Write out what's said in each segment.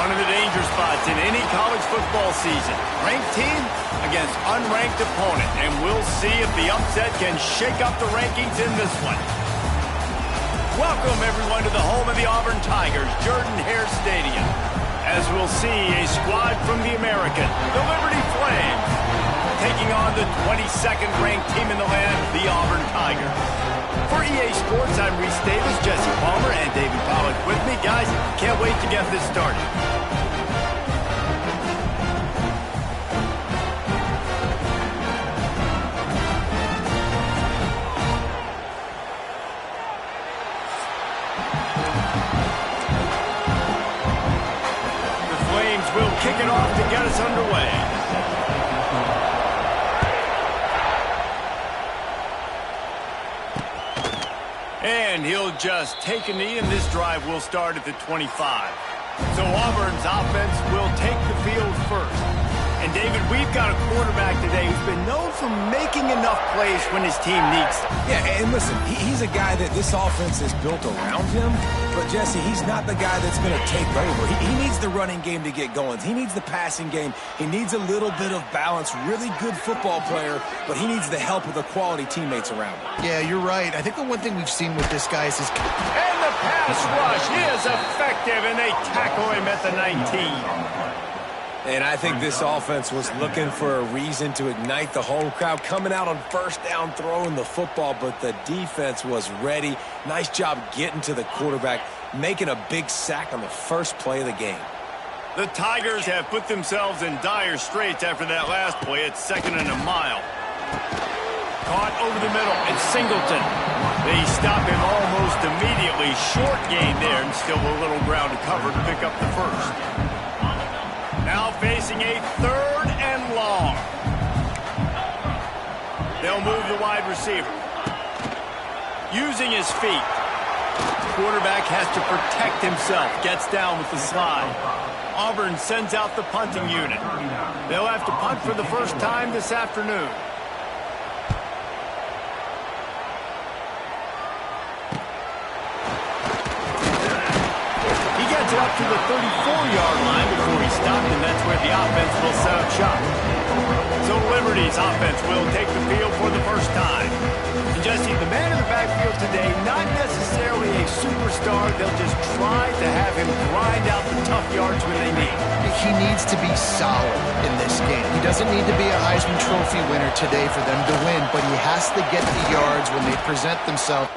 One of the danger spots in any college football season. Ranked team against unranked opponent. And we'll see if the upset can shake up the rankings in this one. Welcome, everyone, to the home of the Auburn Tigers, Jordan-Hare Stadium. As we'll see a squad from the American, the Liberty Flames, taking on the 22nd ranked team in the land, the Auburn Tigers. For EA Sports, I'm Reese Davis, Jesse Palmer, and David Pollack with me. Guys, can't wait to get this started. The Flames will kick it off to get us underway. And he'll just take a knee, and this drive will start at the 25. So Auburn's offense will take the field first. And, David, we've got a quarterback today who's been known for making enough plays when his team needs them. Yeah, and listen, he's a guy that this offense is built around him. But, Jesse, he's not the guy that's going to take over. He needs the running game to get going. He needs the passing game. He needs a little bit of balance. Really good football player, but he needs the help of the quality teammates around him. Yeah, you're right. I think the one thing we've seen with this guy is his... And the pass rush is effective, and they tackle him at the 19. And I think this offense was looking for a reason to ignite the home crowd, coming out on first down, throwing the football, but the defense was ready. Nice job getting to the quarterback, making a big sack on the first play of the game. The Tigers have put themselves in dire straits after that last play. It's 2nd and a mile. Caught over the middle, and Singleton. They stop him almost immediately. Short gain there, and still a little ground to cover to pick up the first. Now facing a 3rd and long. They'll move the wide receiver. Using his feet. Quarterback has to protect himself. Gets down with the slide. Auburn sends out the punting unit. They'll have to punt for the first time this afternoon. He gets it up to the 34-yard line before he stopped, and that's where the offense will set up shop. So Liberty's offense will take the field for the first time. And Jesse, the man in the backfield today, not necessarily a superstar. They'll just try to have him grind out the tough yards when they need. He needs to be solid in this game. He doesn't need to be a Heisman Trophy winner today for them to win, but he has to get the yards when they present themselves.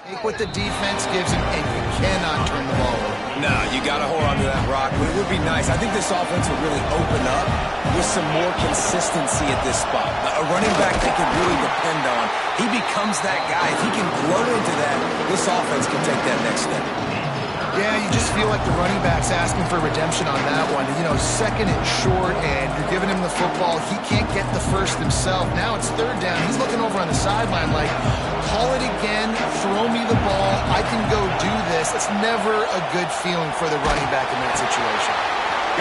Take what the defense gives him, and you cannot turn the ball over. No, you got to hold on to that rock. But it would be nice. I think this offense would really open up with some more consistency at this spot. A running back they can really depend on. He becomes that guy. If he can grow into that, this offense can take that next step. Yeah, you just feel like the running back's asking for redemption on that one. You know, 2nd and short, and you're giving him the football. He can't get the first himself. Now it's 3rd down. He's looking over on the sideline like, call it again, throw me the ball, I can go do this. It's never a good feeling for the running back in that situation.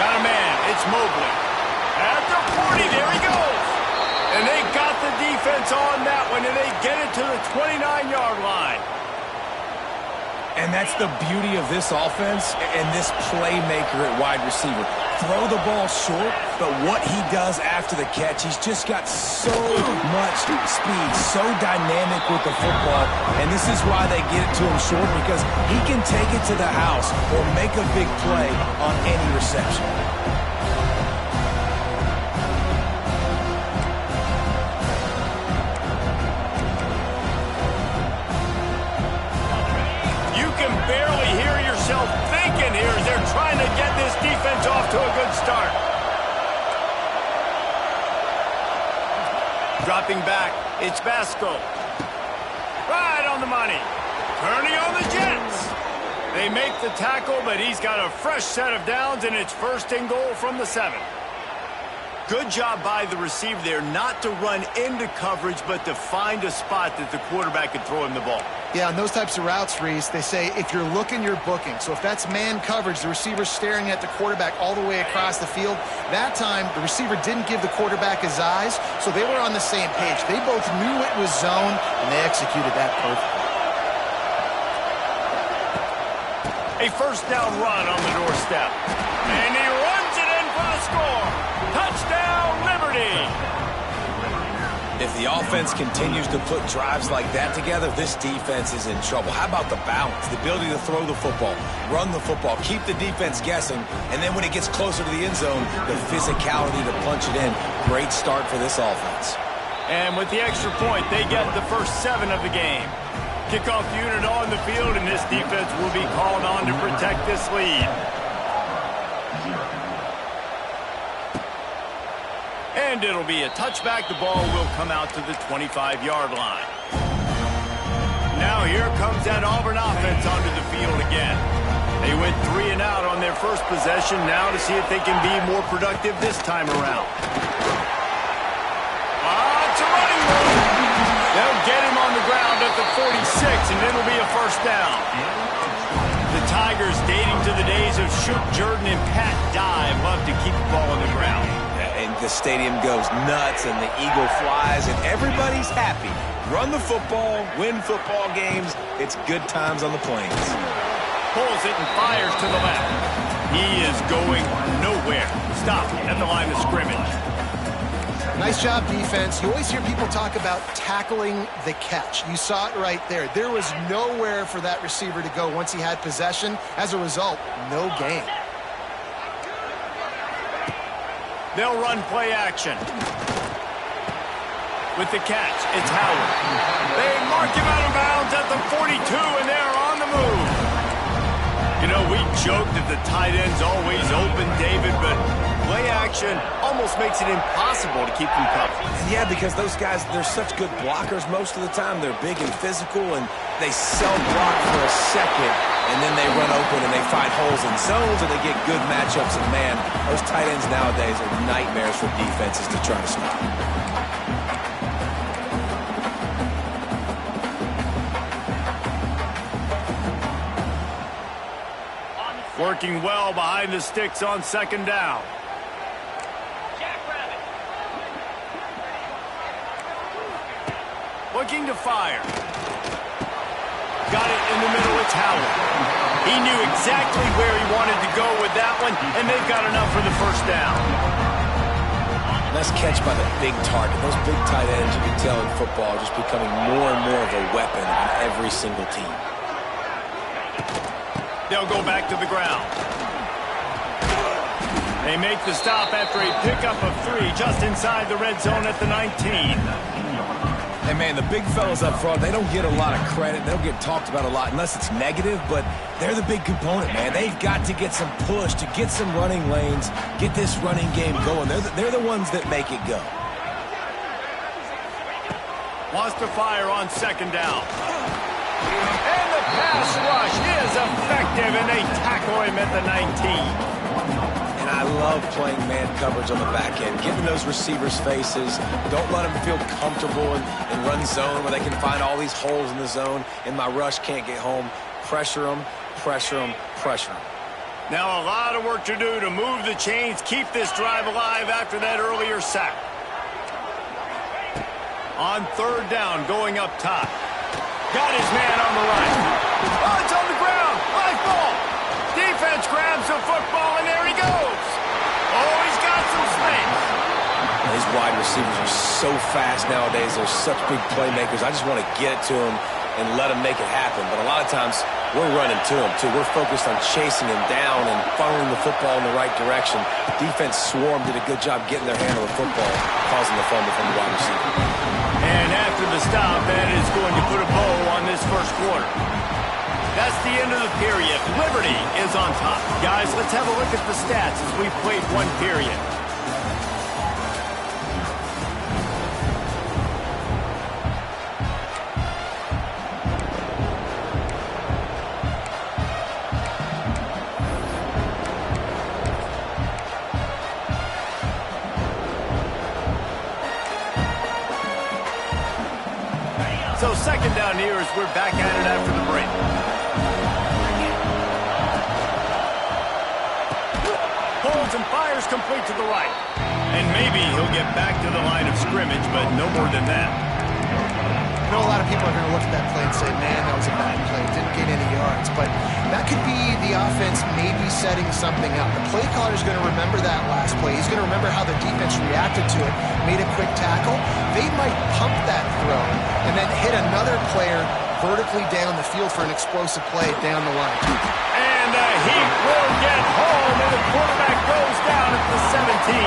Got a man. It's Mobley. At the 40, there he goes. And they got the defense on that one, and they get it to the 29-yard line. And that's the beauty of this offense and this playmaker at wide receiver. Throw the ball short, but what he does after the catch, he's just got so much speed, so dynamic with the football. And this is why they get it to him short, because he can take it to the house or make a big play on any reception. Thinking here as they're trying to get this defense off to a good start. Dropping back, it's Basco. Right on the money. Turning on the Jets. They make the tackle, but he's got a fresh set of downs, and it's 1st and goal from the 7. Good job by the receiver there not to run into coverage, but to find a spot that the quarterback could throw him the ball. Yeah, on those types of routes, Reese, they say if you're looking, you're booking. So if that's man coverage, the receiver's staring at the quarterback all the way across the field, that time the receiver didn't give the quarterback his eyes, so they were on the same page. They both knew it was zone, and they executed that perfectly. A first down run on the doorstep. And he runs it in for the score. Touchdown, Liberty. If the offense continues to put drives like that together, this defense is in trouble. How about the balance, the ability to throw the football, run the football, keep the defense guessing, and then when it gets closer to the end zone, the physicality to punch it in. Great start for this offense. And with the extra point, they get the first 7 of the game. Kickoff unit on the field, and this defense will be called on to protect this lead. And it'll be a touchback. The ball will come out to the 25-yard line. Now here comes that Auburn offense onto the field again. They went 3 and out on their first possession. Now to see if they can be more productive this time around. It's a running move. They'll get him on the ground at the 46, and it'll be a first down. The Tigers, dating to the days of Shook Jordan and Pat Dye, love to keep the ball on the ground. And the stadium goes nuts, and the eagle flies, and everybody's happy. Run the football, win football games. It's good times on the plains. Pulls it and fires to the left. He is going nowhere. Stop at the line of scrimmage. Nice job, defense. You always hear people talk about tackling the catch. You saw it right there. There was nowhere for that receiver to go once he had possession. As a result, no gain. They'll run play action. With the catch, it's Howard. They mark him out of bounds at the 42, and they're on the move. You know, we joke that the tight end's always open, David, but play action almost makes it impossible to keep them covered. Yeah, because those guys, they're such good blockers most of the time. They're big and physical, and they self-block for a second, and then they run open and they find holes in zones, and they get good matchups. And, man, those tight ends nowadays are nightmares for defenses to try to stop. Working well behind the sticks on second down. Looking to fire. Got it in the middle. It's Howard. He knew exactly where he wanted to go with that one, and they've got enough for the first down. Nice catch by the big target. Those big tight ends, you can tell in football, are just becoming more and more of a weapon on every single team. They'll go back to the ground. They make the stop after a pickup of 3 just inside the red zone at the 19. Hey, man, the big fellas up front, they don't get a lot of credit. They don't get talked about a lot unless it's negative, but they're the big component, man. They've got to get some push, to get some running lanes, get this running game going. They're the ones that make it go. Wants to fire on second down. And the pass rush is effective, and they tackle him at the 19. And I love playing man coverage on the back end, giving those receivers faces. Don't let them feel comfortable in run zone where they can find all these holes in the zone, and my rush can't get home. Pressure them, pressure them, pressure them. Now a lot of work to do to move the chains, keep this drive alive after that earlier sack. On third down, going up top. Got his man on the right. Oh, it's on the ground. High ball. Defense grabs the football, and there he goes. Oh, he's got some space. These wide receivers are so fast nowadays. They're such big playmakers. I just want to get it to them and let them make it happen. But a lot of times, we're running to them, too. We're focused on chasing him down and funneling the football in the right direction. Defense swarm did a good job getting their hand on the football, causing the fumble from the wide receiver. And after the stop, that is going to put a bow on this first quarter. That's the end of the period. Liberty is on top. Guys, let's have a look at the stats as we've played one period. So second down here as we're back at it after the break. Pulls and fires complete to the right. And maybe he'll get back to the line of scrimmage, but no more than that. I know a lot of people are going to look at that play and say, man, that was a bad play. Didn't gain any yards. But that could be the offense maybe setting something up. The play caller is going to remember that last play. He's going to remember how the defense reacted to it, made a quick tackle. They might pump that throw and then hit another player vertically down the field for an explosive play down the line. And he will get home, and the quarterback goes down at the 17.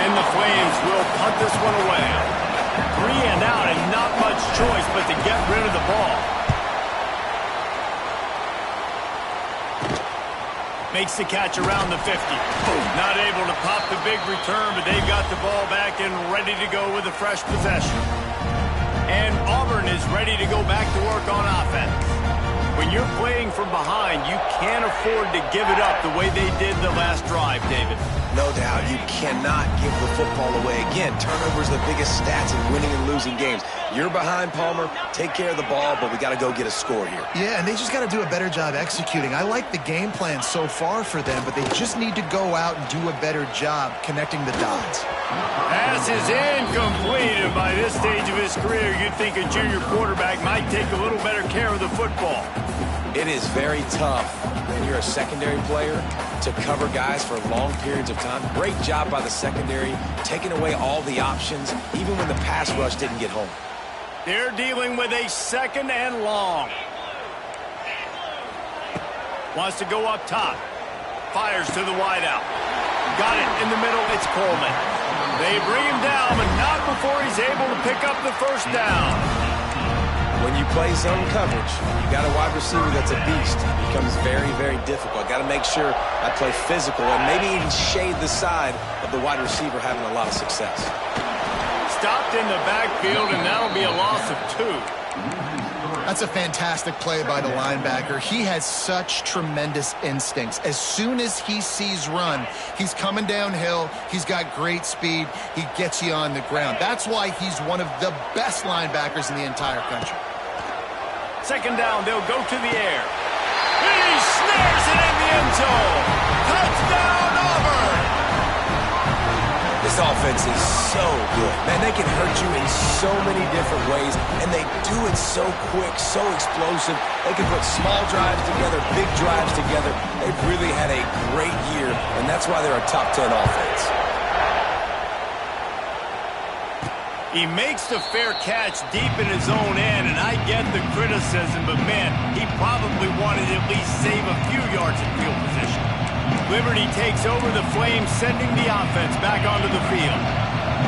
And the Flames will punt this one away. 3 and out, and not much choice but to get rid of the ball. Makes the catch around the 50. Not able to pop the big return, but they've got the ball back and ready to go with a fresh possession. And Auburn is ready to go back to work on offense. When you're playing from behind, you can't afford to give it up the way they did the last drive, David. No doubt, you cannot give the football away. Again, turnovers are the biggest stats in winning and losing games. You're behind, Palmer. Take care of the ball, but we got to go get a score here. Yeah, and they just got to do a better job executing. I like the game plan so far for them, but they just need to go out and do a better job connecting the dots. Pass is incomplete, and by this stage of his career, you'd think a junior quarterback might take a little better care of the football. It is very tough when you're a secondary player to cover guys for long periods of time. Great job by the secondary, taking away all the options, even when the pass rush didn't get home. They're dealing with a second and long. Wants to go up top. Fires to the wideout. Got it in the middle. It's Coleman. They bring him down, but not before he's able to pick up the first down. When you play zone coverage, you got a wide receiver that's a beast. It becomes very, very difficult. Got to make sure I play physical and maybe even shade the side of the wide receiver having a lot of success. Stopped in the backfield, and that'll be a loss of 2. That's a fantastic play by the linebacker. He has such tremendous instincts. As soon as he sees run, he's coming downhill. He's got great speed. He gets you on the ground. That's why he's one of the best linebackers in the entire country. Second down, they'll go to the air. He snares it in the end zone. Touchdown, Auburn! This offense is so good. Man, they can hurt you in so many different ways, and they do it so quick, so explosive. They can put small drives together, big drives together. They've really had a great year, and that's why they're a top 10 offense. He makes the fair catch deep in his own end, and I get the criticism, but man, he probably wanted to at least save a few yards in field position. Liberty takes over the Flames, sending the offense back onto the field.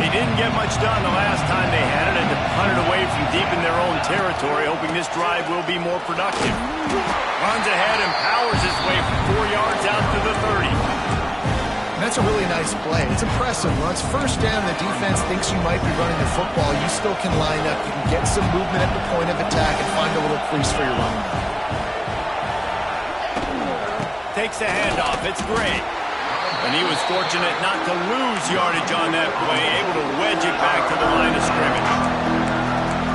They didn't get much done the last time they had it, and to punt it away from deep in their own territory, hoping this drive will be more productive. Runs ahead and powers his way for 4 yards out to the 30. That's a really nice play. It's impressive. Once first down, the defense thinks you might be running the football. You still can line up. You can get some movement at the point of attack and find a little crease for your running back. Takes the handoff. It's great. And he was fortunate not to lose yardage on that play, able to wedge it back to the line of scrimmage.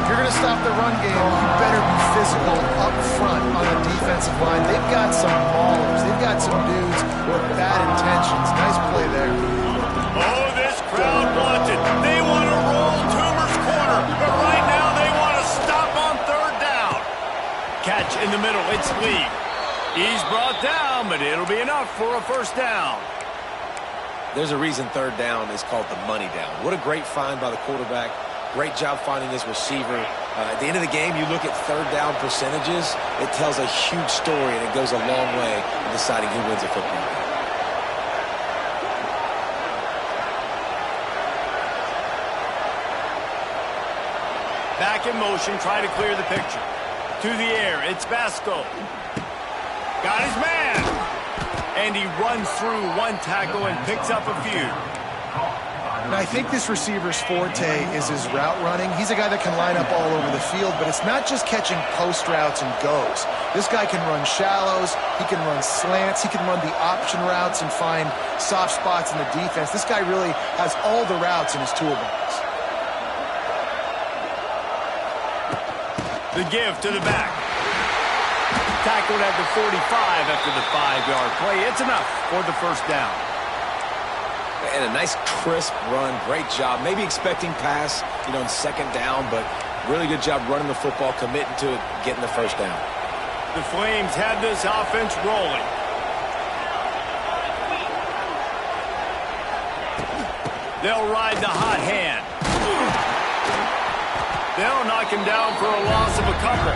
If you're going to stop the run game, you better be physical up front on the defensive line. They've got some maulers. They've got some dudes with bad intentions. Nice play there. Oh, this crowd wants it. They want to roll Toomer's corner, but right now they want to stop on third down. Catch in the middle. It's Lee. He's brought down, but it'll be enough for a first down. There's a reason third down is called the money down. What a great find by the quarterback. Great job finding his receiver. At the end of the game, you look at third down percentages. It tells a huge story, and it goes a long way in deciding who wins a football game. Back in motion, try to clear the picture. To the air, it's Vasco. Got his man. And he runs through one tackle and picks up a few. And I think this receiver's forte is his route running. He's a guy that can line up all over the field, but it's not just catching post routes and goes. This guy can run shallows, he can run slants, he can run the option routes and find soft spots in the defense. This guy really has all the routes in his toolbox. The give to the back. Tackled at the 45 after the 5-yard play. It's enough for the first down. And a nice crisp run. Great job. Maybe expecting pass, in second down, but really good job running the football, committing to it, getting the first down. The Flames had this offense rolling. They'll ride the hot hand. They'll knock him down for a loss of a couple.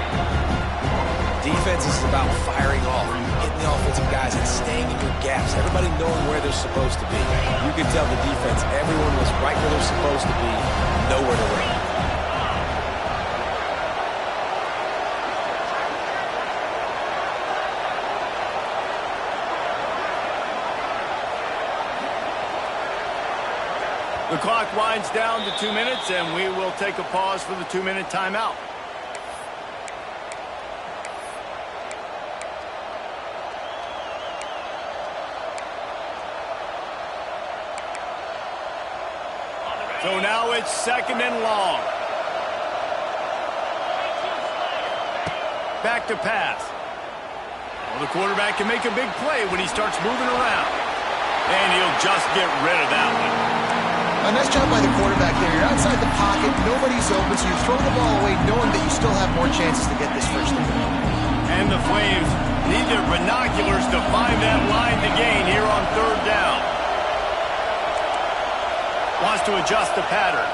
Defense is about firing off, getting the offensive guys and staying in your gaps. Everybody knowing where they're supposed to be. You can tell the defense, everyone was right where they're supposed to be, nowhere to run. The clock winds down to 2 minutes, and we will take a pause for the 2-minute timeout. So now it's second and long. Back to pass. Well, the quarterback can make a big play when he starts moving around. And he'll just get rid of that one. A nice job by the quarterback there. You're outside the pocket, nobody's open, so you throw the ball away knowing that you still have more chances to get this first down. And the Flames need their binoculars to find that line to gain here on third down. Wants to adjust the pattern.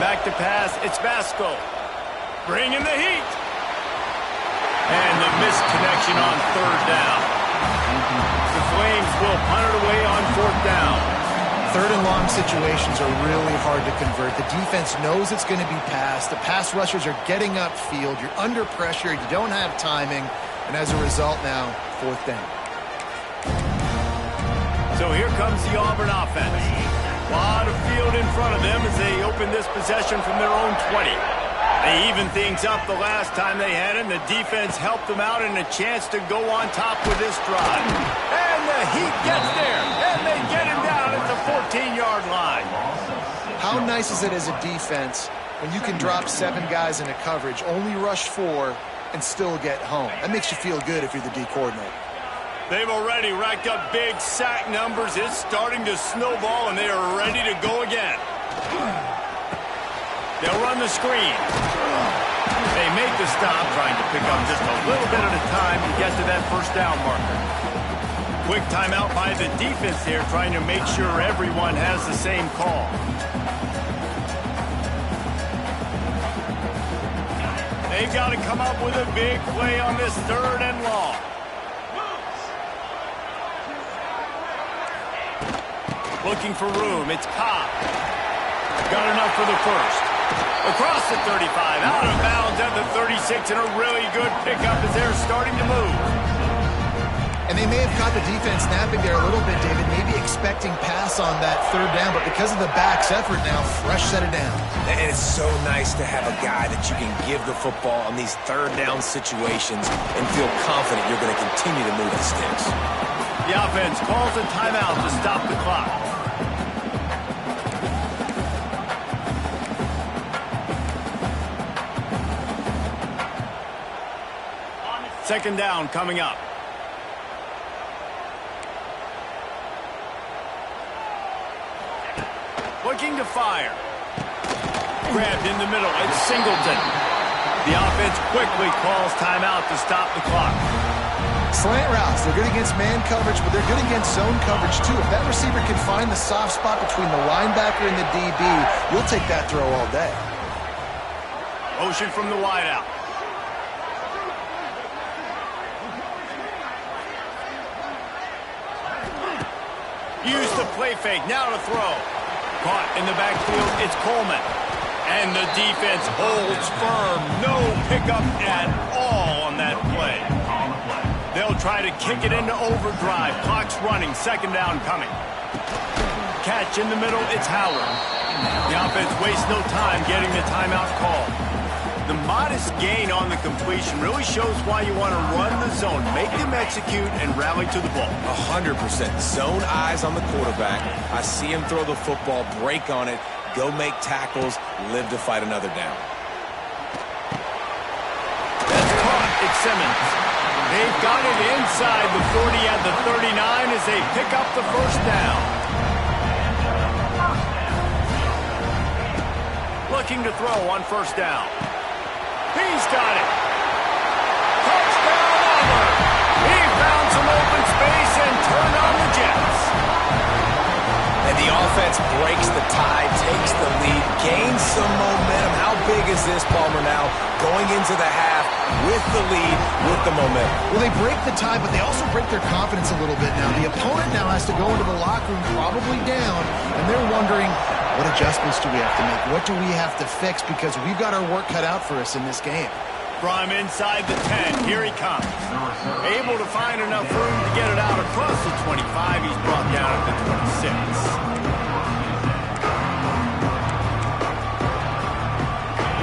Back to pass, it's Vasco. Bringing the heat. And the missed connection on third down. The Flames will punt it away on fourth down. Third and long situations are really hard to convert. The defense knows it's going to be passed. The pass rushers are getting upfield. You're under pressure. You don't have timing. And as a result now, fourth down. So here comes the Auburn offense. A lot of field in front of them as they open this possession from their own 20. They evened things up the last time they had it, and the defense helped them out and a chance to go on top with this drive. And the Heat gets there, and they get him down at the 14-yard line. How nice is it as a defense when you can drop 7 guys into coverage, only rush 4, and still get home? That makes you feel good if you're the D coordinator. They've already racked up big sack numbers. It's starting to snowball, and they are ready to go again. They'll run the screen. They make the stop, trying to pick up just a little bit at a time to get to that first down marker. Quick timeout by the defense here, trying to make sure everyone has the same call. They've got to come up with a big play on this third and long. Looking for room, it's Cobb. Got enough for the first. Across the 35, out of bounds at the 36, and a really good pickup as they're starting to move. And they may have caught the defense napping there a little bit, David, maybe expecting pass on that third down, but because of the back's effort now, fresh set it down. And it's so nice to have a guy that you can give the football on these third down situations and feel confident you're going to continue to move the sticks. The offense calls a timeout to stop the clock. Second down coming up. Looking to fire. Grabbed in the middle. It's Singleton. The offense quickly calls timeout to stop the clock. Slant routes. They're good against man coverage, but they're good against zone coverage, too. If that receiver can find the soft spot between the linebacker and the DB, you'll take that throw all day. Motion from the wideout. Use the play fake. Now to throw. Caught in the backfield. It's Coleman. And the defense holds firm. No pickup at all on that play. They'll try to kick it into overdrive. Clock's running. Second down coming. Catch in the middle. It's Howard. The offense wastes no time getting the timeout call. The modest gain on the completion really shows why you want to run the zone, make them execute, and rally to the ball. 100%. Zone eyes on the quarterback. I see him throw the football, break on it, go make tackles, live to fight another down. That's caught. It's Simmons. They've got it inside the 40 at the 39 as they pick up the first down. Looking to throw on first down. He's got it. Touchdown, Auburn. He found some open space and turned on the Jets. And the offense breaks the tie, takes the lead, gains some momentum. How big is this, Palmer, now going into the half with the lead, with the momentum? Well, they break the tie, but they also break their confidence a little bit now. The opponent now has to go into the locker room probably down, and they're wondering, what adjustments do we have to make? What do we have to fix? Because we've got our work cut out for us in this game. From inside the 10, here he comes. Able to find enough room to get it out across the 25. He's brought down at the 26.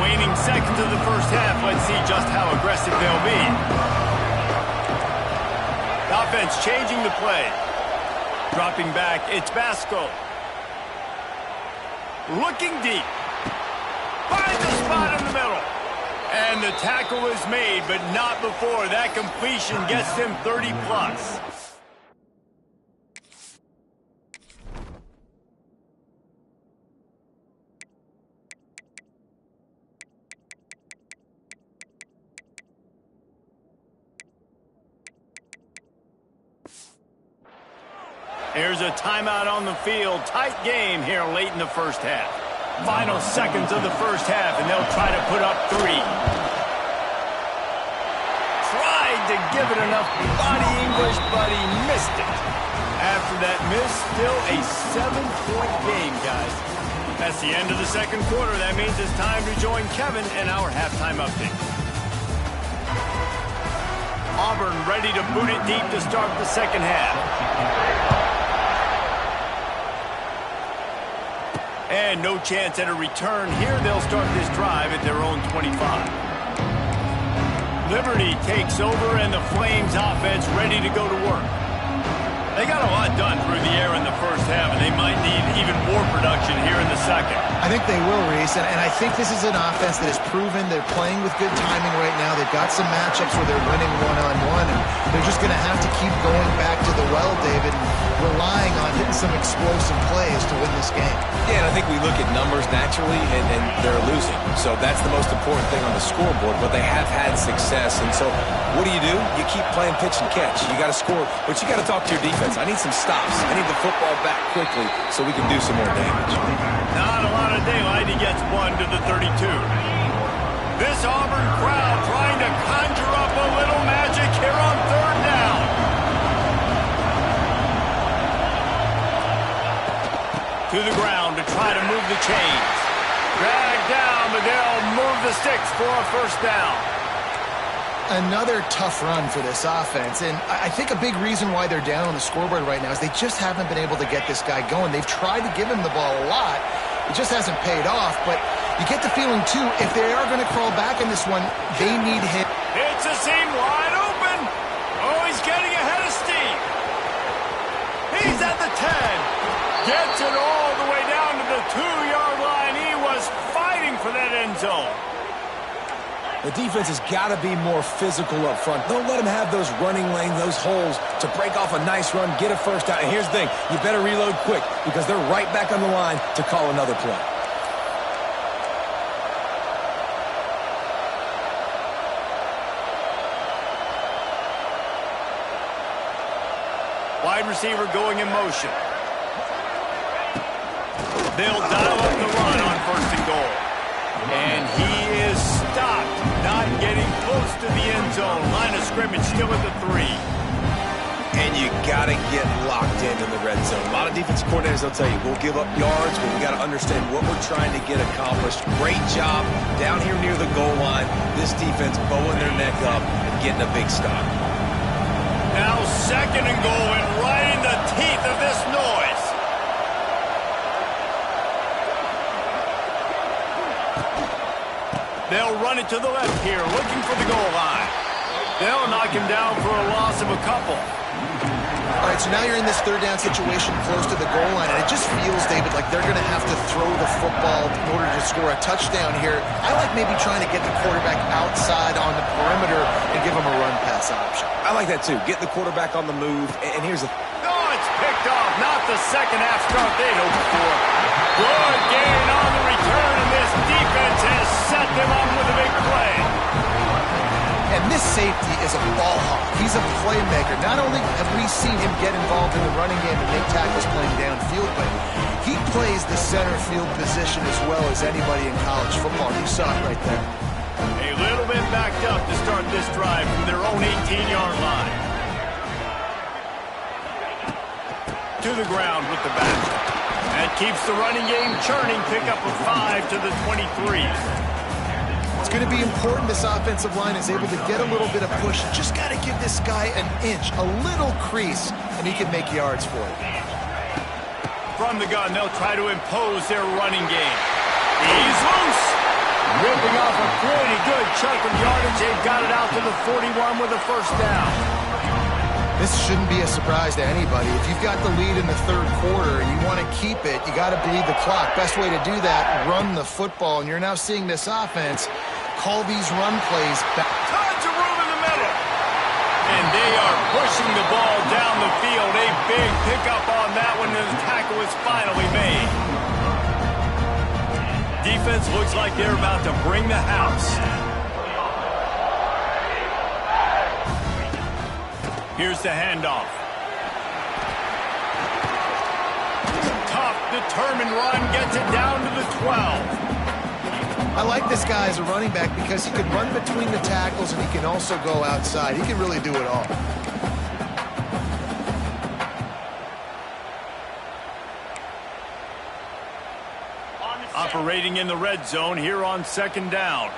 Waning seconds of the first half. Let's see just how aggressive they'll be. The offense changing the play. Dropping back, it's Basco. Looking deep. Finds a spot in the middle. And the tackle is made, but not before that completion gets him 30+. Here's a timeout on the field. Tight game here late in the first half. Final seconds of the first half, and they'll try to put up 3. Tried to give it enough body English, but he missed it. After that miss, still a 7-point game, guys. That's the end of the second quarter. That means it's time to join Kevin in our halftime update. Auburn ready to boot it deep to start the second half. And no chance at a return here. They'll start this drive at their own 25. Liberty takes over, and the Flames offense ready to go to work. They got a lot done through the air in the first half, and they might need even more production here in the second. I think they will, Reese, and I think this is an offense that has proven they're playing with good timing right now. They've got some matchups where they're winning one-on-one, and they're just going to have to keep going back to the well, David, and relying on hitting some explosive plays to win this game. Yeah, and I think we look at numbers naturally, and they're losing. So that's the most important thing on the scoreboard, but they have had success. And so what do? You keep playing pitch and catch. You got to score, but you got to talk to your defense. I need some stops. I need the football back quickly so we can do some more damage. Not a lot of daylight. He gets 1 to the 32. This Auburn crowd trying to conjure up a little magic here on third down. To the ground to try to move the chains. Dragged down, but they'll move the sticks for a first down. Another tough run for this offense, and I think a big reason why they're down on the scoreboard right now is they just haven't been able to get this guy going. They've tried to give him the ball a lot. It just hasn't paid off, but you get the feeling, too, if they are going to crawl back in this one, they need him. It's a seam wide open. Oh, he's getting ahead of steam. He's at the 10. Gets it all the way down to the 2-yard line. He was fighting for that end zone. The defense has got to be more physical up front. Don't let them have those running lanes, those holes to break off a nice run, get a first down. And here's the thing, you better reload quick because they're right back on the line to call another play. Wide receiver going in motion. They'll dial up the run on first and goal. And he is stopped, not getting close to the end zone. Line of scrimmage still at the 3. And you got to get locked in the red zone. A lot of defense coordinators, they'll tell you, we'll give up yards, but we got to understand what we're trying to get accomplished. Great job down here near the goal line. This defense bowing their neck up and getting a big stop. Now second and goal, and right in the teeth of this noise. They'll run it to the left here, looking for the goal line. They'll knock him down for a loss of a couple. All right, so now you're in this third down situation close to the goal line, and it just feels, David, like they're going to have to throw the football in order to score a touchdown here. I like maybe trying to get the quarterback outside on the perimeter and give him a run-pass option. I like that, too. Get the quarterback on the move, and here's the... Oh, it's picked off. Not the second half start they'd hoped for. Good gain on the return, and this defense has set them up with a big play. And this safety is a ball hawk. He's a playmaker. Not only have we seen him get involved in the running game and make tackles playing downfield, but he plays the center field position as well as anybody in college football. You saw it right there. A little bit backed up to start this drive from their own 18-yard line. To the ground with the back. That keeps the running game churning. Pick up a 5 to the 23. It's going to be important this offensive line is able to get a little bit of push. You just got to give this guy an inch, a little crease, and he can make yards for it. From the gun, they'll try to impose their running game. He's loose. Ripping off a pretty good chunk of yardage. They've got it out to the 41 with a first down. This shouldn't be a surprise to anybody. If you've got the lead in the third quarter and you want to keep it, you got to bleed the clock. Best way to do that, run the football. And you're now seeing this offense call these run plays back. Tons of room in the middle. And they are pushing the ball down the field. A big pickup on that one, and the tackle is finally made. Defense looks like they're about to bring the house. Here's the handoff. Tough, determined run gets it down to the 12. I like this guy as a running back because he can run between the tackles and he can also go outside. He can really do it all. Operating in the red zone here on second down.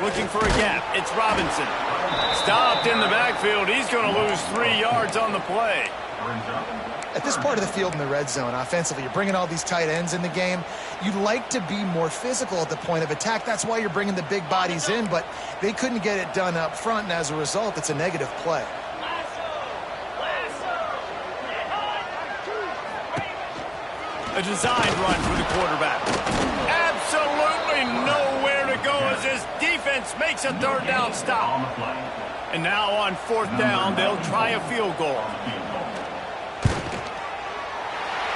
Looking for a gap. It's Robinson. Stopped in the backfield. He's going to lose 3 yards on the play. At this part of the field in the red zone, offensively, you're bringing all these tight ends in the game. You'd like to be more physical at the point of attack. That's why you're bringing the big bodies in, but they couldn't get it done up front, and as a result, it's a negative play. A designed run for the quarterback. Absolutely nowhere to go as his defense makes a third down stop. And now on fourth down, they'll try a field goal.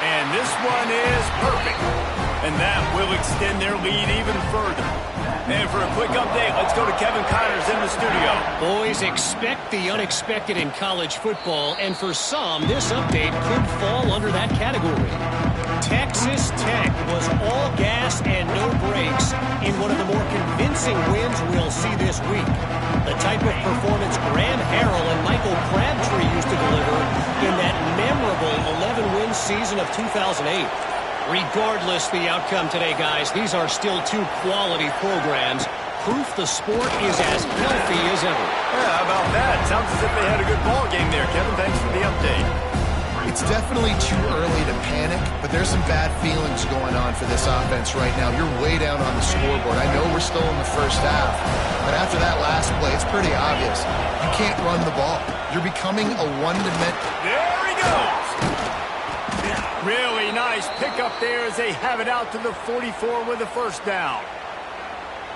And this one is perfect. And that will extend their lead even further. And for a quick update, let's go to Kevin Connors in the studio. Boys, expect the unexpected in college football, and for some, this update could fall under that category. Texas Tech was all gas and no brakes in one of the more convincing wins we'll see this week. The type of performance Graham Harrell and Michael Crabtree used to deliver in that memorable 11-win season of 2008. Regardless the outcome today, guys, these are still two quality programs. Proof the sport is as healthy as ever. Yeah, how about that? Sounds as if they had a good ball game there. Kevin, thanks for the update. It's definitely too early to panic, but there's some bad feelings going on for this offense right now. You're way down on the scoreboard. I know we're still in the first half, but after that last play, it's pretty obvious. You can't run the ball. You're becoming a one-dimensional. There he goes. Really nice pickup there as they have it out to the 44 with a first down.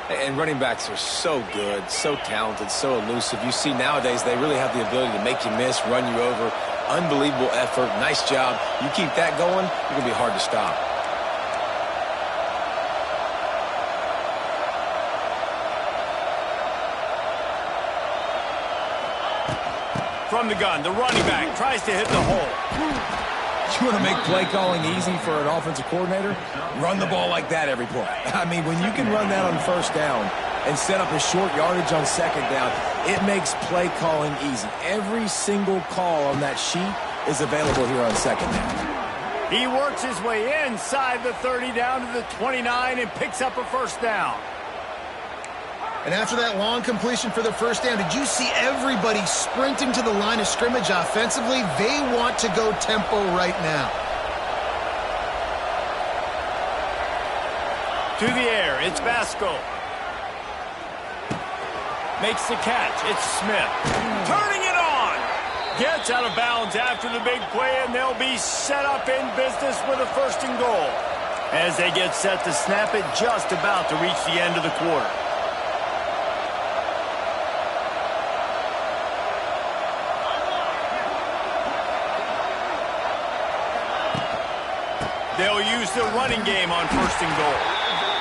And running backs are so good, so talented, so elusive. You see nowadays they really have the ability to make you miss, run you over. Unbelievable effort. Nice job. You keep that going, you're going to be hard to stop. From the gun, the running back tries to hit the hole. You want to make play calling easy for an offensive coordinator? Run the ball like that every play. I mean, when you can run that on first down and set up a short yardage on second down, it makes play calling easy. Every single call on that sheet is available here on second down. He works his way inside the 30 down to the 29 and picks up a first down. And after that long completion for the first down, did you see everybody sprinting to the line of scrimmage offensively? They want to go tempo right now. To the air, it's Vasco. Makes the catch, it's Smith. Turning it on! Gets out of bounds after the big play, and they'll be set up in business with a 1st and goal. As they get set to snap it, just about to reach the end of the quarter. They'll use the running game on 1st and goal.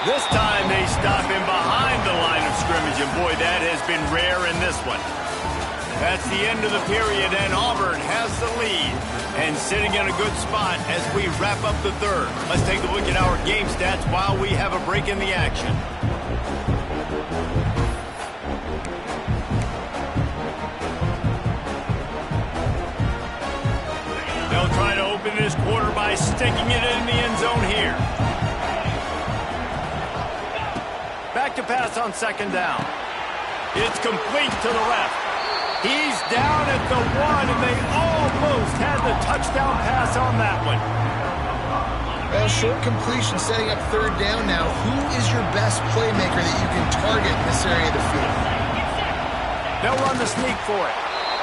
This time they stop him behind the line of scrimmage, and boy, that has been rare in this one. That's the end of the period, and Auburn has the lead and sitting in a good spot as we wrap up the 3rd. Let's take a look at our game stats while we have a break in the action. They'll try to open this quarter by sticking it in the end zone here. Back to pass on 2nd down. It's complete to the left. He's down at the 1, and they almost had the touchdown pass on that one. Well, short completion setting up 3rd down now. Who is your best playmaker that you can target in this area of the field? They'll run the sneak for it.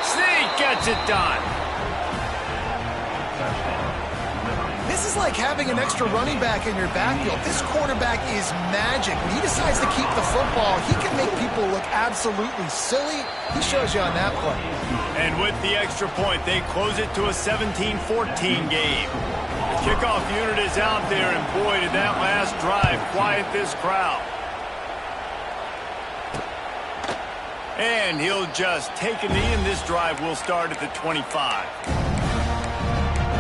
Sneak gets it done. This is like having an extra running back in your backfield. This quarterback is magic. When he decides to keep the football, he can make people look absolutely silly. He shows you on that play. And with the extra point, they close it to a 17-14 game. The kickoff unit is out there, and boy, did that last drive quiet this crowd. And he'll just take a knee, and this drive will start at the 25.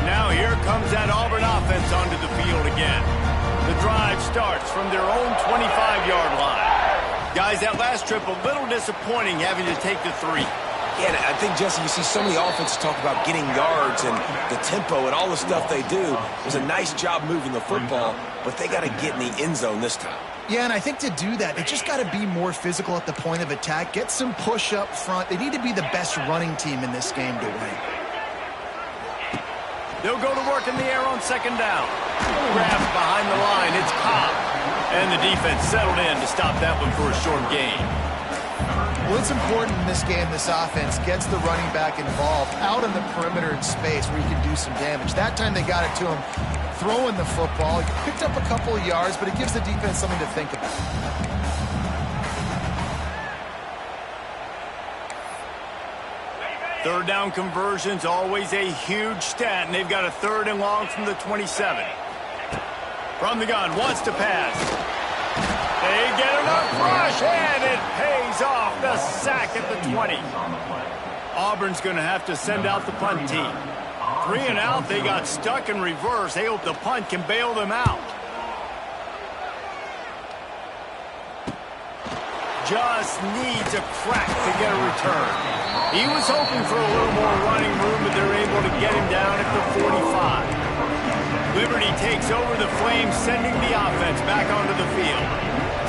Now here comes that Auburn offense onto the field again. The drive starts from their own 25-yard line. Guys, that last trip a little disappointing having to take the 3. Yeah, and I think, Jesse, you see so many offenses talk about getting yards and the tempo and all the stuff they do. It was a nice job moving the football, but they got to get in the end zone this time. Yeah, and I think to do that, they just got to be more physical at the point of attack, get some push up front. They need to be the best running team in this game to win. They'll go to work in the air on 2nd down. Grabs behind the line. It's Cobb. And the defense settled in to stop that one for a short gain. Well, it's important in this game, this offense gets the running back involved out in the perimeter in space where he can do some damage. That time they got it to him throwing the football. He picked up a couple of yards, but it gives the defense something to think about. 3rd down conversion's always a huge stat, and they've got a 3rd and long from the 27. From the gun, wants to pass. They get enough rush, and it pays off. The sack at the 20. Auburn's going to have to send out the punt team. 3 and out, they got stuck in reverse. They hope the punt can bail them out. Just needs a crack to get a return. He was hoping for a little more running room, but they're able to get him down at the 45. Liberty takes over the Flames, sending the offense back onto the field.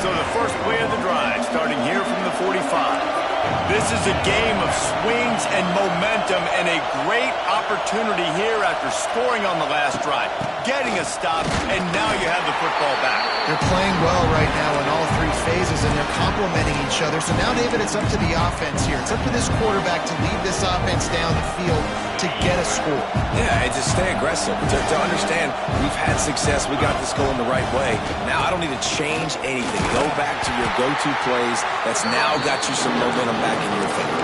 So the first play of the drive, starting here from the 45. This is a game of swings and momentum, and a great opportunity here after scoring on the last drive, getting a stop, and now you have the football back. They're playing well right now in all 3 phases, and they're complementing each other. So now, David, it's up to the offense here. It's up to this quarterback to lead this offense down the field to get a score. Yeah, and to stay aggressive, to understand we've had success, we got this going the right way. Now I don't need to change anything. Go back to your go-to plays. That's now got you some momentum back in your favor.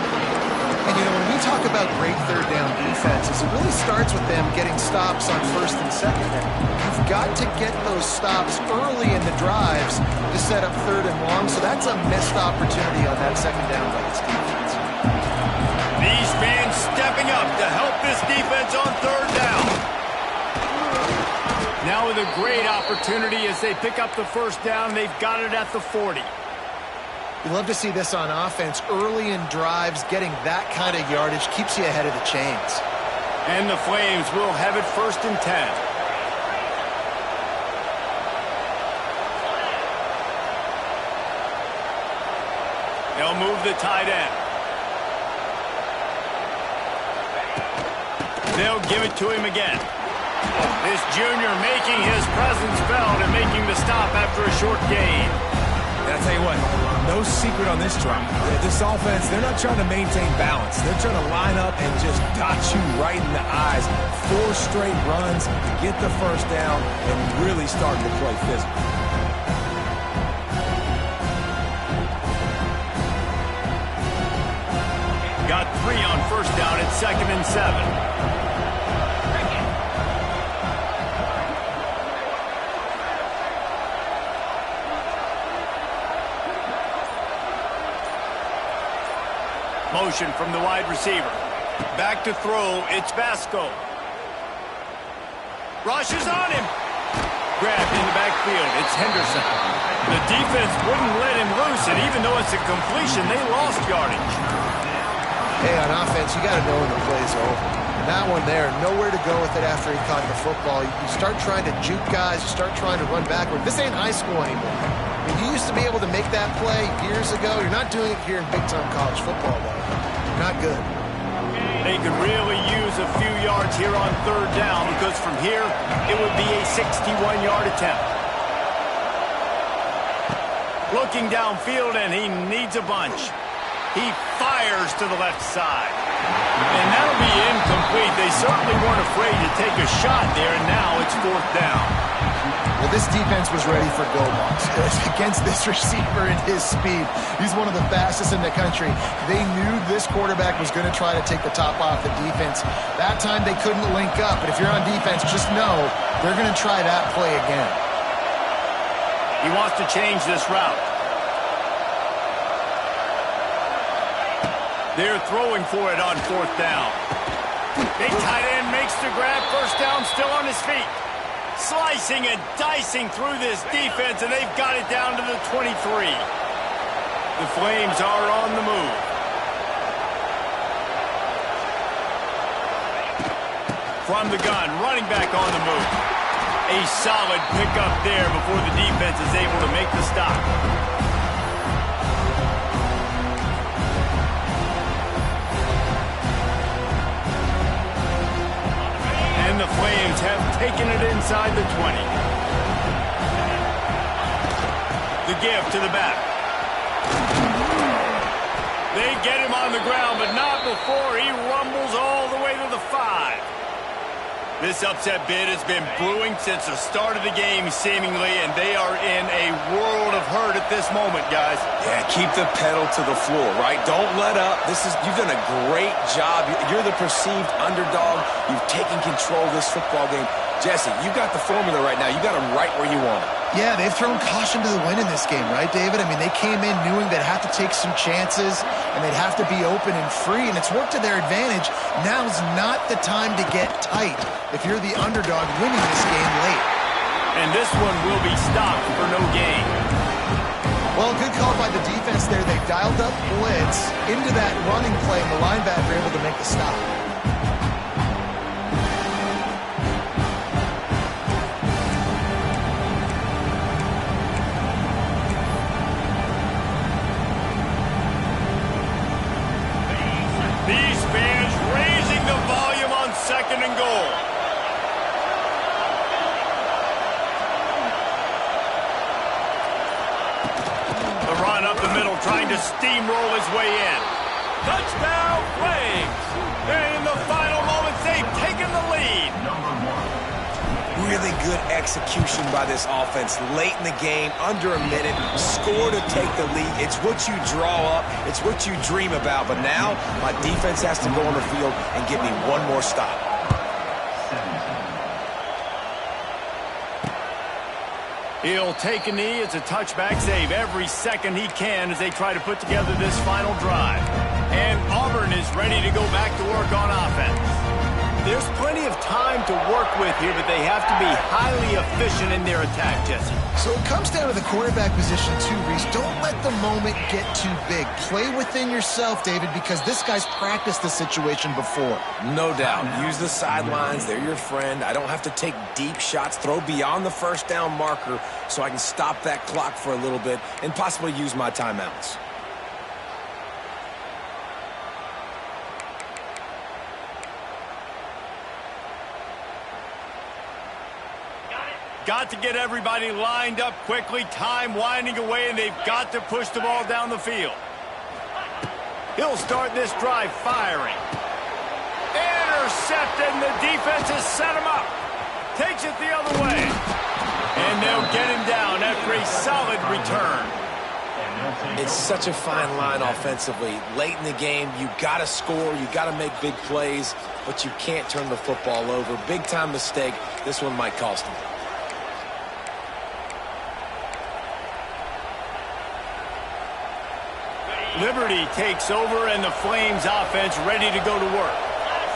And, you know, when we talk about great 3rd down defenses, it really starts with them getting stops on 1st and 2nd down. You've got to get those stops early in the drives to set up 3rd and long, so that's a missed opportunity on that 2nd down by this defense. These fans stepping up to help this defense on 3rd down. Now with a great opportunity as they pick up the 1st down, they've got it at the 40. You love to see this on offense. Early in drives, getting that kind of yardage keeps you ahead of the chains. And the Flames will have it 1st and 10. They'll move the tight end. They'll give it to him again. This junior making his presence felt and making the stop after a short gain. And I'll tell you what, no secret on this drive. This offense, they're not trying to maintain balance. They're trying to line up and just dot you right in the eyes. 4 straight runs to get the first down and really starting to play physical. Got 3 on first down at 2nd and 7. Motion from the wide receiver. Back to throw. It's Vasco. Rushes on him. Grabbed in the backfield. It's Henderson. The defense wouldn't let him loose, and even though it's a completion, they lost yardage. Hey, on offense, you got to know when the play's over. And that one there, nowhere to go with it after he caught the football. You start trying to juke guys. You start trying to run backward. This ain't high school anymore. I mean, you used to be able to make that play years ago. You're not doing it here in big-time college football, though. Not good. They could really use a few yards here on 3rd down because from here, it would be a 61-yard attempt. Looking downfield, and he needs a bunch. He fires to the left side. And that'll be incomplete. They certainly weren't afraid to take a shot there, and now it's 4th down. Well, this defense was ready for go balls against this receiver and his speed. He's one of the fastest in the country. They knew this quarterback was going to try to take the top off the defense. That time they couldn't link up, but if you're on defense, just know they're going to try that play again. He wants to change this route. They're throwing for it on 4th down. Big tight end makes the grab. First down, still on his feet. Slicing and dicing through this defense, and they've got it down to the 23. The Flames are on the move. From the gun, running back on the move. A solid pickup there before the defense is able to make the stop. And the Flames have taken it inside the 20. The give to the back. They get him on the ground, but not before he rumbles all the way to the 5. This upset bid has been brewing since the start of the game, seemingly, and they are in a world of hurt at this moment, guys. Yeah, keep the pedal to the floor, right? Don't let up. You've done a great job. You're the perceived underdog. You've taken control of this football game. Jesse, you got the formula right now. You got them right where you want them. Yeah, they've thrown caution to the wind in this game, right, David? I mean, they came in knowing they'd have to take some chances, and they'd have to be open and free, and it's worked to their advantage. Now's not the time to get tight if you're the underdog winning this game late. And this one will be stopped for no gain. Well, good call by the defense there. They dialed up blitz into that running play, and the linebacker able to make the stop. These fans raising the volume on 2nd and goal. The run up the middle, trying to steamroll his way in. Touchdown, Flames! And in the final moments, they've taken the lead. Really good execution by this offense late in the game, under a minute, score to take the lead. It's what you draw up, it's what you dream about, but now my defense has to go on the field and give me one more stop. He'll take a knee. It's a touchback save every second he can as they try to put together this final drive. And Auburn is ready to go back to work on offense. There's plenty of time to work with here, but they have to be highly efficient in their attack, Jesse. So it comes down to the quarterback position too, Reese. Don't let the moment get too big. Play within yourself, David, because this guy's practiced the situation before. No doubt. Use the sidelines. They're your friend. I don't have to take deep shots. Throw beyond the first down marker so I can stop that clock for a little bit and possibly use my timeouts. got to get everybody lined up quickly, time winding away, and they've got to push the ball down the field. He'll start this drive firing. Intercepted, and the defense has set him up. Takes it the other way. And they'll get him down after a solid return. It's such a fine line offensively. Late in the game, you got to score, you got to make big plays, but you can't turn the football over. Big-time mistake. This one might cost him. Liberty takes over, and the Flames offense ready to go to work.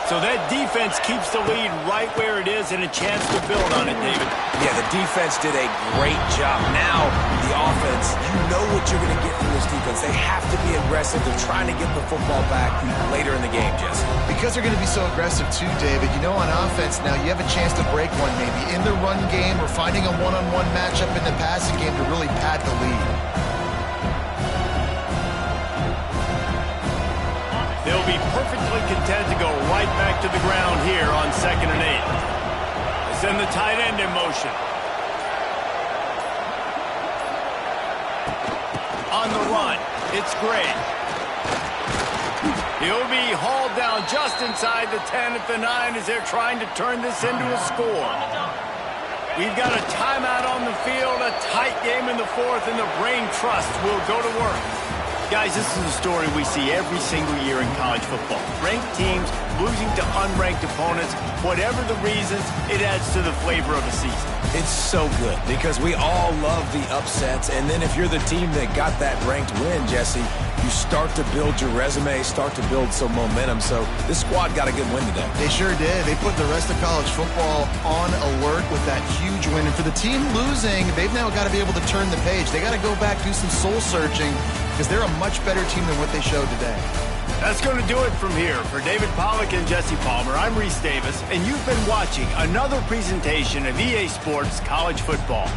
So that defense keeps the lead right where it is and a chance to build on it, David. Yeah, the defense did a great job. Now, the offense, you know what you're going to get from this defense. They have to be aggressive. They're trying to get the football back later in the game, Jesse. Because they're going to be so aggressive too, David. You know, on offense now, you have a chance to break one maybe in the run game or finding a one-on-one matchup in the passing game to really pad the lead. They'll be perfectly content to go right back to the ground here on 2nd and 8. Send the tight end in motion. On the run, it's Gray. He'll be hauled down just inside the 10 at the 9 as they're trying to turn this into a score. We've got a timeout on the field, a tight game in the 4th, and the Brain Trust will go to work. Guys, this is a story we see every single year in college football. Ranked teams losing to unranked opponents. Whatever the reasons, it adds to the flavor of a season. It's so good because we all love the upsets. And then if you're the team that got that ranked win, Jesse, you start to build your resume, start to build some momentum. So this squad got a good win today. They sure did. They put the rest of college football on alert with that huge win. And for the team losing, they've now got to be able to turn the page. They got to go back, do some soul searching, because they're a much better team than what they showed today. That's going to do it from here. For David Pollack and Jesse Palmer, I'm Reese Davis, and you've been watching another presentation of EA Sports College Football.